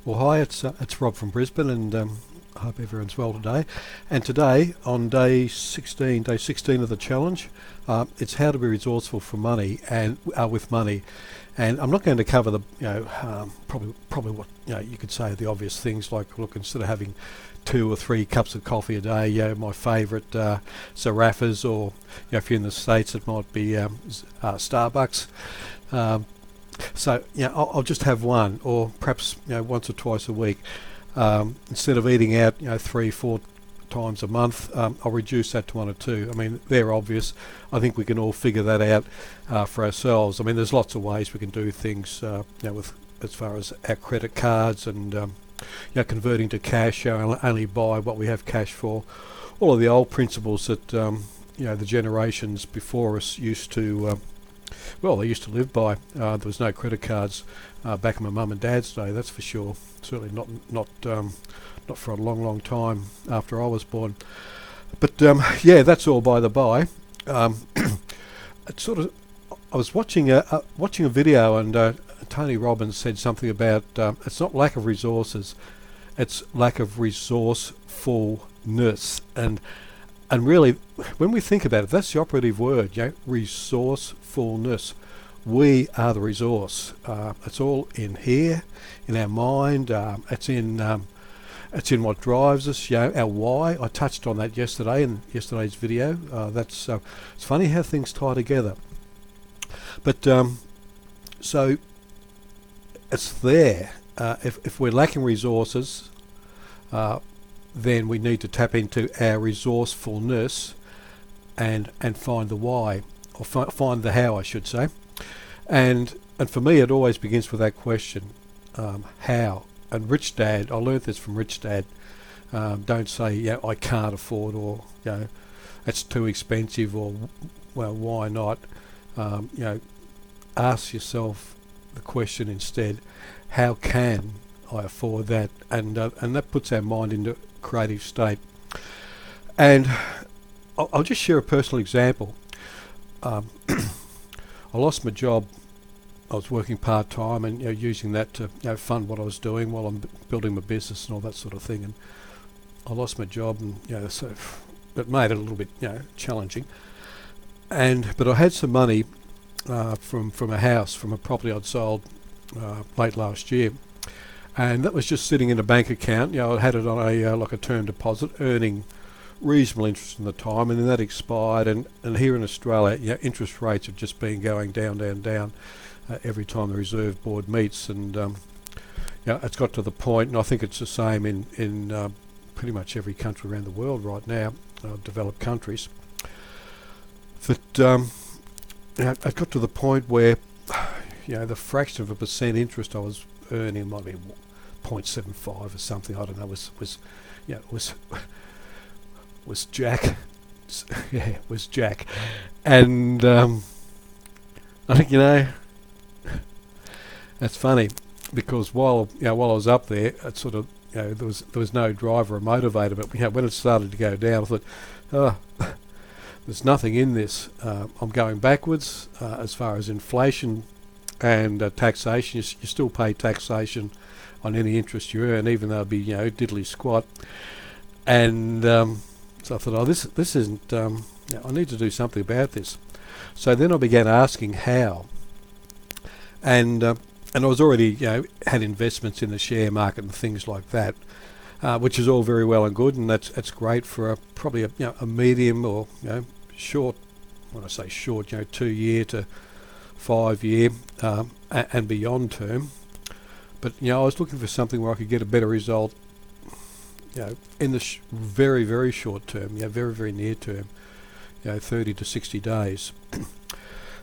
Well, hi, it's Rob from Brisbane, and I hope everyone's well today. And today, on day 16 of the challenge, it's how to be resourceful for money and with money. And I'm not going to cover the, probably what you could say the obvious things like, look, instead of having 2 or 3 cups of coffee a day, my favourite Zarrafas, or if you're in the States, it might be Starbucks. So I'll just have one, or perhaps once or twice a week. Instead of eating out 3-4 times a month, I'll reduce that to 1 or 2. I mean, they're obvious. I think we can all figure that out for ourselves. I mean, there's lots of ways we can do things with as far as our credit cards and converting to cash. Only buy what we have cash for. All of the old principles that the generations before us used to they used to live by. There was no credit cards back in my mum and dad's day, that's for sure. Certainly not for a long time after I was born. But that's all by the by. I was watching a video, and Tony Robbins said something about it's not lack of resources, it's lack of resourcefulness. And really, when we think about it, that's the operative word, resourcefulness. We are the resource. It's all in here, in our mind. It's in what drives us. Our why. I touched on that yesterday in yesterday's video. It's funny how things tie together. But so it's there. If we're lacking resources, then we need to tap into our resourcefulness and find the why, or find the how, I should say. And for me, it always begins with that question, how. And Rich Dad, I learned this from Rich Dad. Don't say, I can't afford, or it's too expensive, or well, why not? Ask yourself the question instead, how can I afford that? And that puts our mind into a creative state. And I'll just share a personal example. I lost my job. I was working part-time and using that to fund what I was doing while I'm building my business and all that sort of thing. And I lost my job, and so it made it a little bit challenging. But I had some money from a house, from a property I'd sold late last year, and that was just sitting in a bank account. I had it on a term deposit, earning reasonable interest in the time, and then that expired. And here in Australia, interest rates have just been going down every time the Reserve Board meets, and it's got to the point, and I think it's the same in pretty much every country around the world right now, developed countries, that it got to the point where the fraction of a percent interest I was earning might be 0.75 or something. I don't know. Was Jack. It was Jack. And I think that's funny, because while I was up there, it sort of there was no driver or motivator. But when it started to go down, I thought, there's nothing in this. I'm going backwards as far as inflation and taxation. You still pay taxation on any interest you earn, even though it'd be diddly squat. And so I thought, this isn't. I need to do something about this. So then I began asking how, and I was already had investments in the share market and things like that, which is all very well and good, and that's great for probably a medium or short. When I say short, 2-year to 5-year and beyond term. But I was looking for something where I could get a better result, in the very, very short term, very, very near term, 30 to 60 days.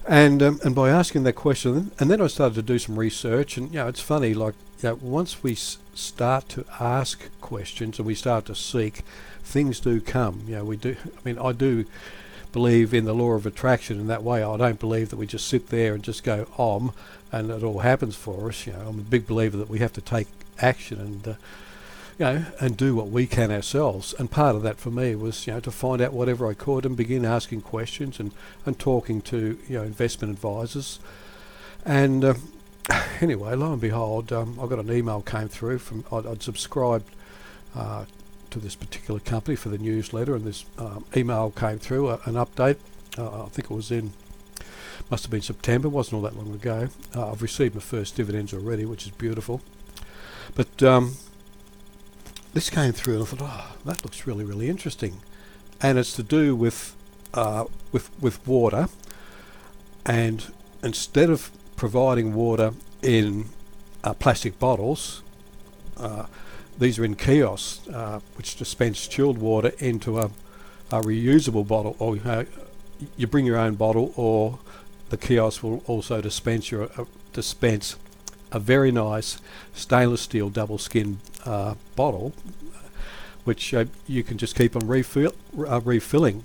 And by asking that question, and then I started to do some research, and it's funny, like once we start to ask questions and we start to seek, things do come. We do. I mean, I do believe in the law of attraction in that way. I don't believe that we just sit there and just go and it all happens for us. I'm a big believer that we have to take action and and do what we can ourselves. And part of that for me was, to find out whatever I could and begin asking questions and talking to, investment advisors. And Anyway, lo and behold, I got an email came through from I'd subscribed uh, to this particular company for the newsletter, and this email came through, an update. I think it was in, must have been September, wasn't all that long ago. I've received my first dividends already, which is beautiful. But this came through, and I thought, oh, that looks really, really interesting. And it's to do with water, and instead of providing water in plastic bottles, these are in kiosks, which dispense chilled water into a reusable bottle, or you bring your own bottle, or the kiosk will also dispense a very nice stainless steel double skin bottle, which you can just keep on refilling.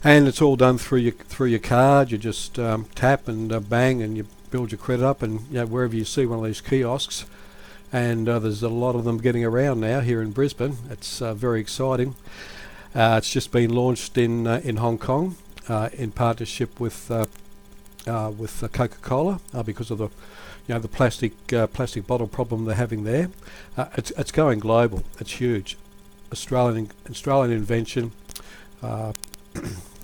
And it's all done through your card. You just tap and bang, and you build your credit up. And wherever you see one of these kiosks, and there's a lot of them getting around now here in Brisbane. It's very exciting. It's just been launched in Hong Kong in partnership with Coca-Cola because of the plastic bottle problem they're having there. It's going global. It's huge. Australian invention.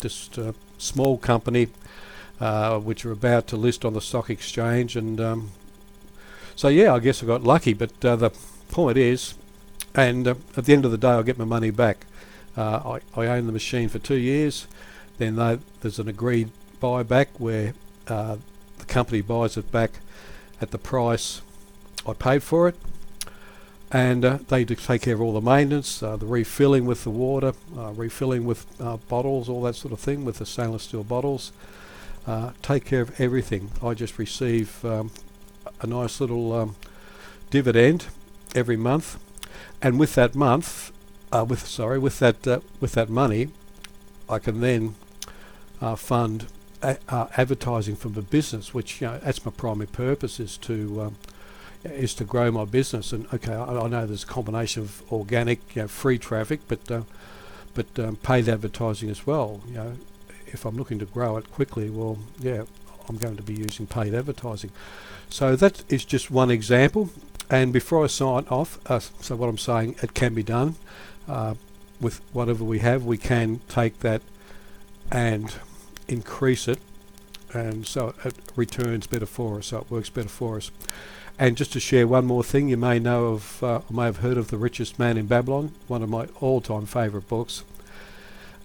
Just a small company which are about to list on the stock exchange, and so I guess I got lucky. But the point is, and at the end of the day, I'll get my money back. I own the machine for 2 years. Then there's an agreed buyback where the company buys it back at the price I paid for it, and they do take care of all the maintenance, the refilling with the water, refilling with bottles, all that sort of thing with the stainless steel bottles. Take care of everything. I just receive a nice little dividend every month, and with that with that money, I can then fund advertising from the business, which that's my primary purpose, is to grow my business. And I know there's a combination of organic, free traffic, but paid advertising as well. If I'm looking to grow it quickly, well, I'm going to be using paid advertising. So that is just one example. And before I sign off, so what I'm saying, it can be done with whatever we have. We can take that and increase it, and so it returns better for us, so it works better for us. And just to share one more thing, you may know of, or may have heard of The Richest Man in Babylon, one of my all-time favourite books.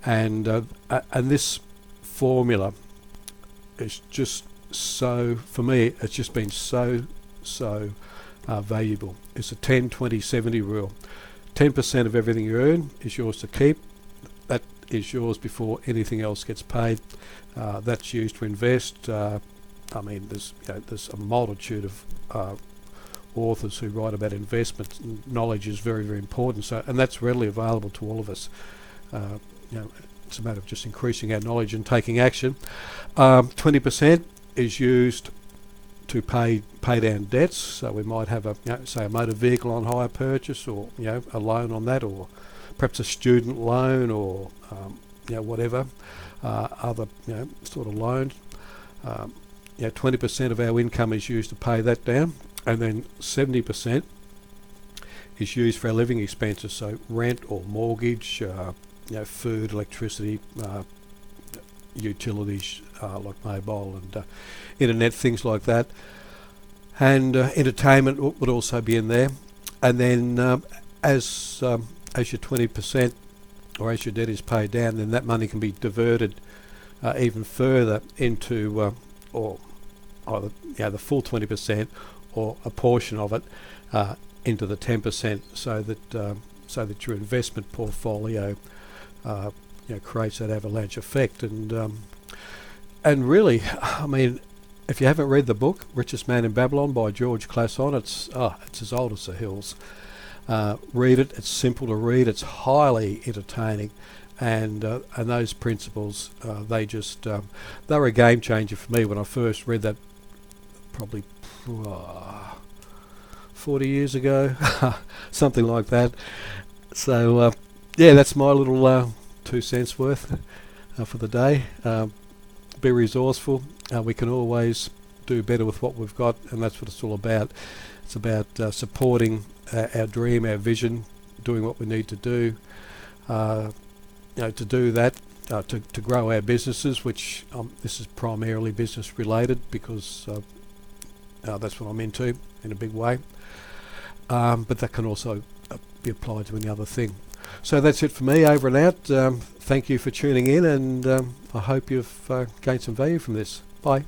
And this formula is just so, for me, it's just been so valuable. It's a 10-20-70 rule. 10% of everything you earn is yours to keep. That is yours before anything else gets paid. That's used to invest. There's a multitude of authors who write about investment. Knowledge is very, very important. So, and that's readily available to all of us. It's a matter of just increasing our knowledge and taking action. 20% is used to pay down debts. So we might have a motor vehicle on hire purchase, or a loan on that, or perhaps a student loan, or whatever other sort of loans. 20% of our income is used to pay that down, and then 70% is used for our living expenses, so rent or mortgage, food, electricity, utilities like mobile and internet, things like that, and entertainment would also be in there. And then as your 20% or as your debt is paid down, then that money can be diverted even further into or either the full 20% or a portion of it into the 10%, so that your investment portfolio creates that avalanche effect. And really, I mean, if you haven't read the book Richest Man in Babylon by George Clason, it's as old as the hills. Read it. It's simple to read. It's highly entertaining, and those principles, they were a game changer for me when I first read that, probably 40 years ago, something like that. So that's my little 2 cents worth for the day. Be resourceful. We can always do better with what we've got, and that's what it's all about. It's about supporting our dream, our vision, doing what we need to do. To do that, to grow our businesses, which this is primarily business related because that's what I'm into in a big way. But that can also be applied to any other thing. So that's it for me, over and out. Thank you for tuning in, and I hope you've gained some value from this. Bye.